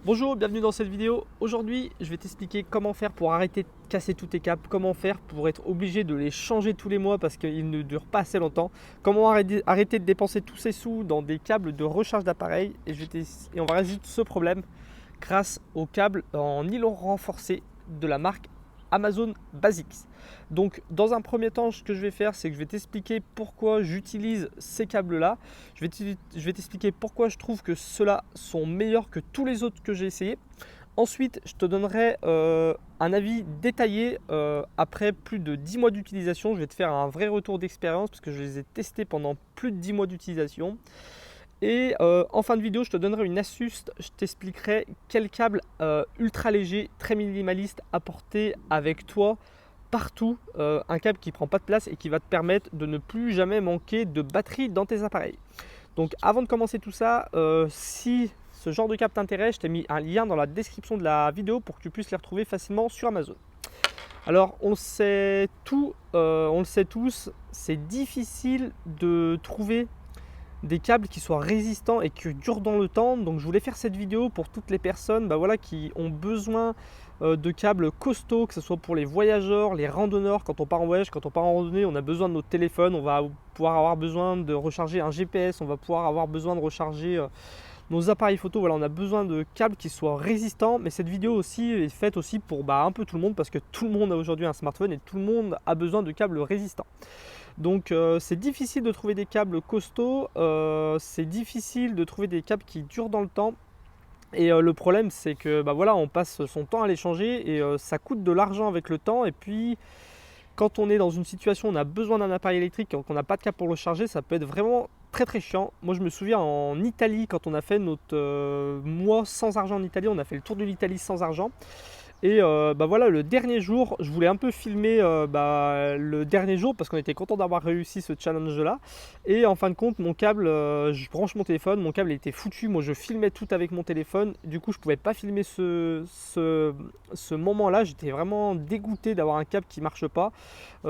Bonjour, bienvenue dans cette vidéo. Aujourd'hui, je vais t'expliquer comment faire pour arrêter de casser tous tes câbles, comment faire pour être obligé de les changer tous les mois parce qu'ils ne durent pas assez longtemps, comment arrêter de dépenser tous ces sous dans des câbles de recharge d'appareil et on va résoudre ce problème grâce aux câbles en nylon renforcé de la marque Amazon Basics. Donc dans un premier temps, ce que je vais faire, c'est que je vais t'expliquer pourquoi j'utilise ces câbles-là. Je vais t'expliquer pourquoi je trouve que ceux-là sont meilleurs que tous les autres que j'ai essayés. Ensuite, je te donnerai un avis détaillé après plus de 10 mois d'utilisation. Je vais te faire un vrai retour d'expérience parce que je les ai testés pendant plus de 10 mois d'utilisation. Et en fin de vidéo, je te donnerai une astuce, je t'expliquerai quel câble ultra léger, très minimaliste à porter avec toi partout, un câble qui ne prend pas de place et qui va te permettre de ne plus jamais manquer de batterie dans tes appareils. Donc avant de commencer tout ça, si ce genre de câble t'intéresse, je t'ai mis un lien dans la description de la vidéo pour que tu puisses les retrouver facilement sur Amazon. Alors on le sait on le sait tous, c'est difficile de trouver des câbles qui soient résistants et qui durent dans le temps. Donc je voulais faire cette vidéo pour toutes les personnes qui ont besoin de câbles costauds, que ce soit pour les voyageurs, les randonneurs. Quand on part en voyage, quand on part en randonnée, on a besoin de notre téléphone, on va pouvoir avoir besoin de recharger un GPS, on va pouvoir avoir besoin de recharger nos appareils photo. Voilà, on a besoin de câbles qui soient résistants. Mais cette vidéo aussi est faite aussi pour un peu tout le monde, parce que tout le monde a aujourd'hui un smartphone et tout le monde a besoin de câbles résistants. Donc c'est difficile de trouver des câbles costauds, c'est difficile de trouver des câbles qui durent dans le temps. Et le problème, c'est que on passe son temps à les changer et ça coûte de l'argent avec le temps. Et puis quand on est dans une situation où on a besoin d'un appareil électrique et qu'on n'a pas de câble pour le charger, ça peut être vraiment très chiant. Moi je me souviens en Italie, quand on a fait notre mois sans argent en Italie, on a fait le tour de l'Italie sans argent. Et le dernier jour, je voulais un peu filmer le dernier jour parce qu'on était content d'avoir réussi ce challenge là. Et en fin de compte, mon câble, je branche mon téléphone, mon câble était foutu. Moi je filmais tout avec mon téléphone, du coup je pouvais pas filmer ce moment là. J'étais vraiment dégoûté d'avoir un câble qui marche pas.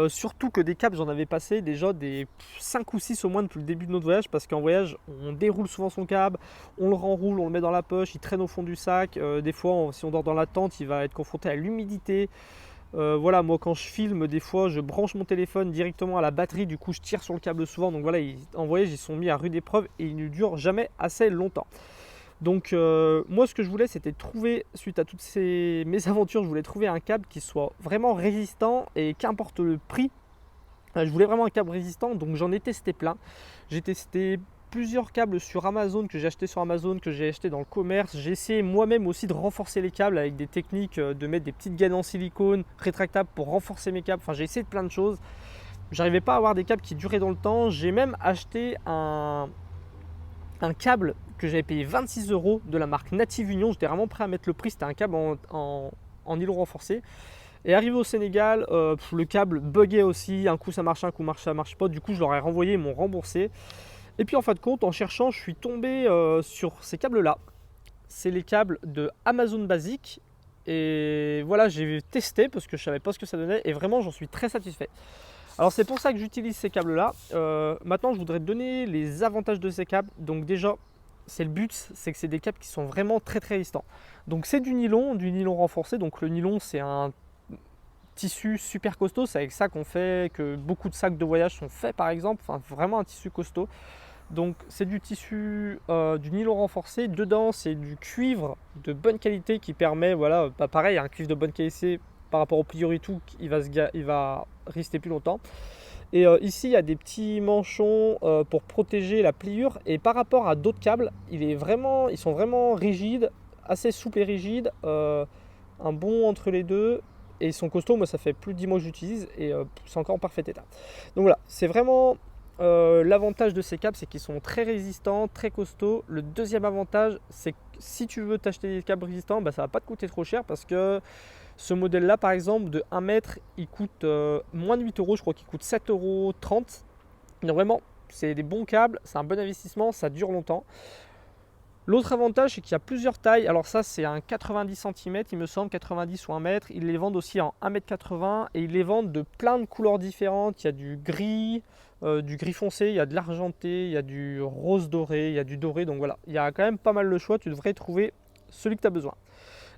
Surtout que des câbles, j'en avais passé déjà des 5 ou 6 au moins depuis le début de notre voyage, parce qu'en voyage on déroule souvent son câble, on le renroule, on le met dans la poche, il traîne au fond du sac. Des fois si on dort dans la tente, il va être confronté à l'humidité. Moi quand je filme, des fois je branche mon téléphone directement à la batterie, du coup je tire sur le câble souvent. Donc voilà, en voyage ils sont mis à rude épreuve et ils ne durent jamais assez longtemps. Donc moi ce que je voulais, c'était trouver, suite à toutes ces mésaventures, je voulais trouver un câble qui soit vraiment résistant et qu'importe le prix. Je voulais vraiment un câble résistant, donc j'en ai testé plein. J'ai testé plusieurs câbles sur Amazon, que j'ai acheté sur Amazon, que j'ai acheté dans le commerce. J'ai essayé moi-même aussi de renforcer les câbles avec des techniques, de mettre des petites gaines en silicone rétractables pour renforcer mes câbles. Enfin j'ai essayé de plein de choses. J'arrivais pas à avoir des câbles qui duraient dans le temps. J'ai même acheté un câble que j'avais payé 26 € de la marque Native Union. J'étais vraiment prêt à mettre le prix. C'était un câble en nylon renforcé. Et arrivé au Sénégal, le câble buguait aussi. Un coup ça marche, un coup ça marche pas. Du coup je leur ai renvoyé, ils m'ont remboursé. Et puis en fin de compte, en cherchant, je suis tombé sur ces câbles là. C'est les câbles de Amazon Basics. Et voilà, j'ai testé parce que je savais pas ce que ça donnait. Et vraiment j'en suis très satisfait. Alors c'est pour ça que j'utilise ces câbles là. Maintenant je voudrais te donner les avantages de ces câbles. Donc déjà, c'est le but, c'est que c'est des câbles qui sont vraiment très résistants. Donc c'est du nylon renforcé. Donc le nylon, c'est un tissu super costaud. C'est avec ça qu'on fait, que beaucoup de sacs de voyage sont faits par exemple. Enfin vraiment un tissu costaud. Donc c'est du tissu, du nylon renforcé. Dedans c'est du cuivre de bonne qualité qui permet, pareil, un cuivre de bonne qualité par rapport au pliure et tout, il va rester plus longtemps. Et ici il y a des petits manchons pour protéger la pliure. Et par rapport à d'autres câbles, ils sont vraiment rigides, assez souples et rigides, un bon entre les deux. Et ils sont costauds. Moi ça fait plus de 10 mois que j'utilise et c'est encore en parfait état. Donc voilà, c'est vraiment l'avantage de ces câbles, c'est qu'ils sont très résistants, très costauds. Le deuxième avantage, c'est que si tu veux t'acheter des câbles résistants, ça va pas te coûter trop cher, parce que ce modèle là par exemple de 1 mètre, il coûte moins de 8 €, je crois qu'il coûte 7,30 €. Donc vraiment c'est des bons câbles, c'est un bon investissement, ça dure longtemps. L'autre avantage, c'est qu'il y a plusieurs tailles. Alors ça c'est un 90 cm il me semble, 90 ou 1 mètre. Ils les vendent aussi en 1,80 m et ils les vendent de plein de couleurs différentes. Il y a du gris foncé, il y a de l'argenté, il y a du rose doré, il y a du doré. Donc voilà, il y a quand même pas mal de choix. Tu devrais trouver celui que tu as besoin.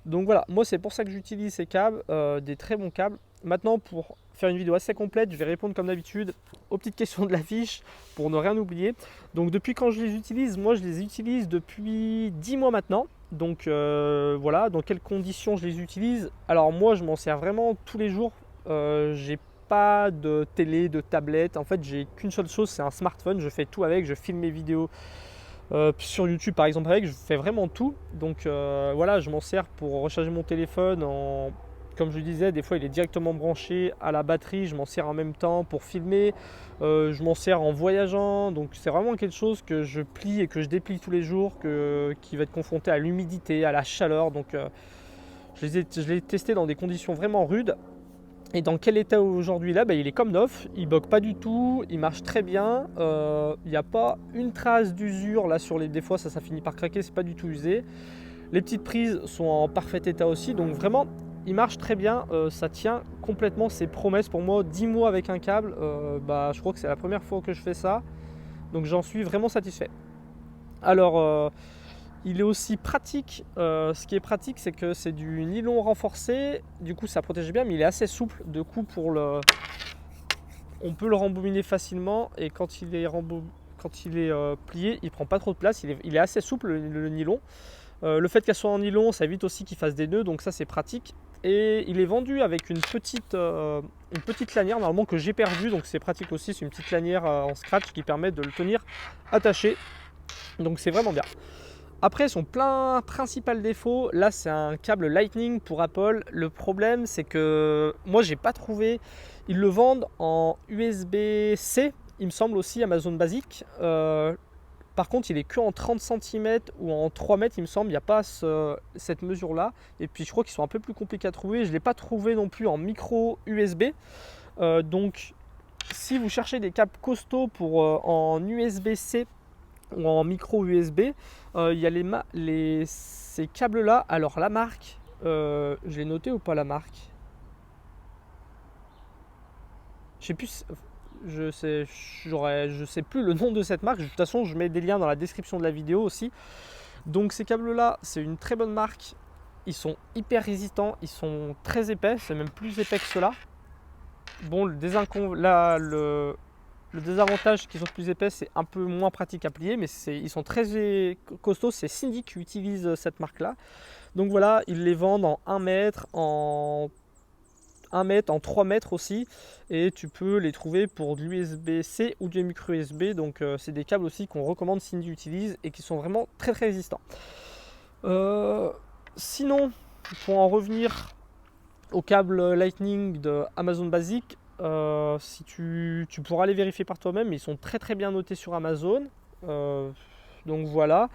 Donc voilà, moi c'est pour ça que j'utilise ces câbles, des très bons câbles. Maintenant, pour faire une vidéo assez complète, je vais répondre comme d'habitude aux petites questions de la fiche pour ne rien oublier. Donc depuis quand je les utilise, moi je les utilise depuis 10 mois maintenant. Donc voilà, dans quelles conditions je les utilise. Alors moi je m'en sers vraiment tous les jours. J'ai pas de télé, de tablette. En fait j'ai qu'une seule chose, c'est un smartphone. Je fais tout avec, je filme mes vidéos. Sur YouTube par exemple avec, je fais vraiment tout. Donc voilà, je m'en sers pour recharger mon téléphone comme je disais, des fois il est directement branché à la batterie, je m'en sers en même temps pour filmer, je m'en sers en voyageant, donc c'est vraiment quelque chose que je plie et que je déplie tous les jours, qui va être confronté à l'humidité, à la chaleur. Donc je l'ai testé dans des conditions vraiment rudes. Et dans quel état aujourd'hui là, il est comme neuf, il bug pas du tout, il marche très bien, il n'y a pas une trace d'usure là sur les, des fois ça finit par craquer, c'est pas du tout usé. Les petites prises sont en parfait état aussi, donc vraiment il marche très bien, ça tient complètement ses promesses pour moi. 10 mois avec un câble, je crois que c'est la première fois que je fais ça, donc j'en suis vraiment satisfait. Alors il est aussi pratique, ce qui est pratique c'est que c'est du nylon renforcé, du coup ça protège bien, mais il est assez souple, de coup on peut le rembobiner facilement, et quand il est plié, il prend pas trop de place, il est assez souple le nylon. Le fait qu'elle soit en nylon, ça évite aussi qu'il fasse des nœuds, donc ça c'est pratique. Et il est vendu avec une petite lanière normalement que j'ai perdue, donc c'est pratique aussi, c'est une petite lanière en scratch qui permet de le tenir attaché, donc c'est vraiment bien. Après son principal défaut, là c'est un câble Lightning pour Apple. Le problème c'est que moi j'ai pas trouvé, ils le vendent en USB-C, il me semble aussi Amazon Basic. Par contre, il est que en 30 cm ou en 3 mètres, il me semble. Il n'y a pas cette mesure-là. Et puis, je crois qu'ils sont un peu plus compliqués à trouver. Je ne l'ai pas trouvé non plus en micro USB. Donc, si vous cherchez des câbles costauds en USB-C ou en micro USB, il y a ces câbles-là. Alors, la marque, je l'ai noté ou pas la marque? Je sais plus. Je sais plus le nom de cette marque. De toute façon, je mets des liens dans la description de la vidéo aussi. Donc ces câbles là, c'est une très bonne marque. Ils sont hyper résistants, ils sont très épais, c'est même plus épais que ceux-là. Bon, le désavantage qu'ils sont plus épais, c'est un peu moins pratique à plier, mais ils sont très costauds. C'est Cindy qui utilise cette marque là. Donc voilà, ils les vendent en 1 mètre, en 1 mètre, en 3 mètres aussi, et tu peux les trouver pour de l'USB-C ou du micro USB. Donc c'est des câbles aussi qu'on recommande, Cindy utilise, et qui sont vraiment très très résistants. Sinon, pour en revenir au câble Lightning de Amazon Basic, si tu pourras les vérifier par toi-même, mais ils sont très très bien notés sur Amazon. Donc voilà.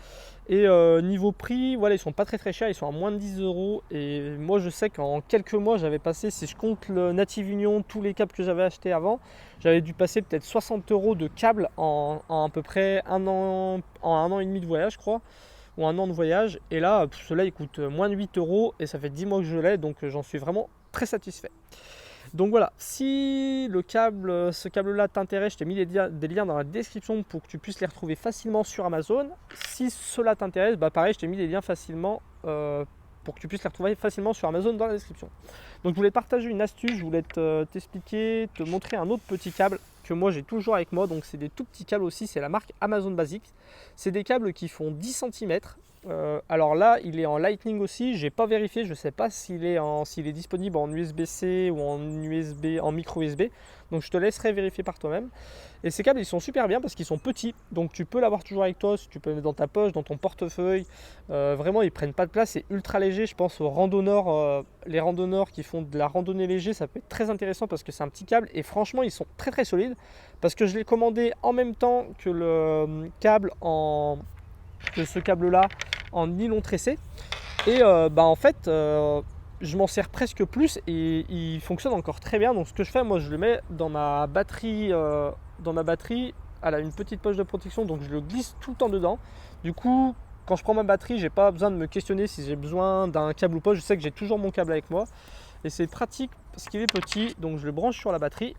Et niveau prix, voilà, ils sont pas très très chers, ils sont à moins de 10 €. Et moi je sais qu'en quelques mois j'avais passé, si je compte le Native Union, tous les câbles que j'avais achetés avant, j'avais dû passer peut-être 60 € de câbles en à peu près un an et demi de voyage, je crois, ou un an de voyage. Et là, cela il coûte moins de 8 € et ça fait 10 mois que je l'ai, donc j'en suis vraiment très satisfait. Donc voilà, si ce câble-là t'intéresse, je t'ai mis des liens dans la description pour que tu puisses les retrouver facilement sur Amazon. Si cela t'intéresse, pareil, je t'ai mis des liens facilement pour que tu puisses les retrouver facilement sur Amazon dans la description. Donc je voulais partager une astuce, je voulais t'expliquer, te montrer un autre petit câble que moi j'ai toujours avec moi. Donc c'est des tout petits câbles aussi, c'est la marque Amazon Basic. C'est des câbles qui font 10 cm. Alors là, il est en Lightning aussi. J'ai pas vérifié, je ne sais pas s'il est disponible en USB-C ou en micro USB. Donc je te laisserai vérifier par toi-même. Et ces câbles, ils sont super bien parce qu'ils sont petits. Donc tu peux l'avoir toujours avec toi, tu peux le mettre dans ta poche, dans ton portefeuille. Vraiment, ils prennent pas de place. C'est ultra léger. Je pense aux randonneurs, les randonneurs qui font de la randonnée léger, ça peut être très intéressant parce que c'est un petit câble. Et franchement, ils sont très très solides parce que je l'ai commandé en même temps que ce câble là en nylon tressé, et en fait je m'en sers presque plus et il fonctionne encore très bien. Donc ce que je fais, moi je le mets dans ma batterie, elle a une petite poche de protection, donc je le glisse tout le temps dedans. Du coup, quand je prends ma batterie, j'ai pas besoin de me questionner si j'ai besoin d'un câble ou pas. Je sais que j'ai toujours mon câble avec moi et c'est pratique parce qu'il est petit. Donc je le branche sur la batterie,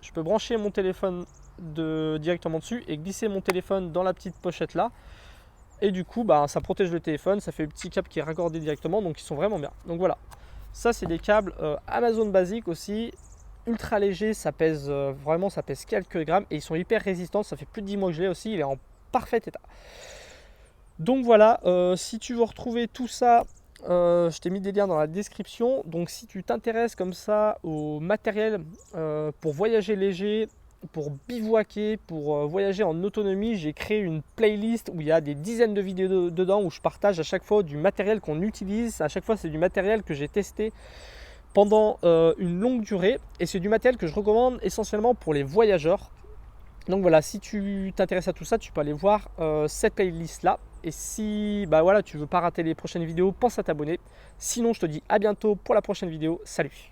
je peux brancher mon téléphone directement dessus et glisser mon téléphone dans la petite pochette là. Et du coup, bah, ça protège le téléphone, ça fait le petit câble qui est raccordé directement, donc ils sont vraiment bien. Donc voilà, ça c'est des câbles Amazon basiques aussi, ultra légers, ça pèse vraiment, ça pèse quelques grammes et ils sont hyper résistants. Ça fait plus de 10 mois que je l'ai aussi, il est en parfait état. Donc voilà, si tu veux retrouver tout ça, je t'ai mis des liens dans la description. Donc si tu t'intéresses comme ça au matériel pour voyager léger, pour bivouaquer, pour voyager en autonomie, j'ai créé une playlist où il y a des dizaines de vidéos dedans où je partage à chaque fois du matériel qu'on utilise. À chaque fois, c'est du matériel que j'ai testé pendant une longue durée et c'est du matériel que je recommande essentiellement pour les voyageurs. Donc voilà, si tu t'intéresses à tout ça, tu peux aller voir cette playlist là. Et si bah voilà, tu veux pas rater les prochaines vidéos, pense à t'abonner. Sinon, je te dis à bientôt pour la prochaine vidéo. Salut!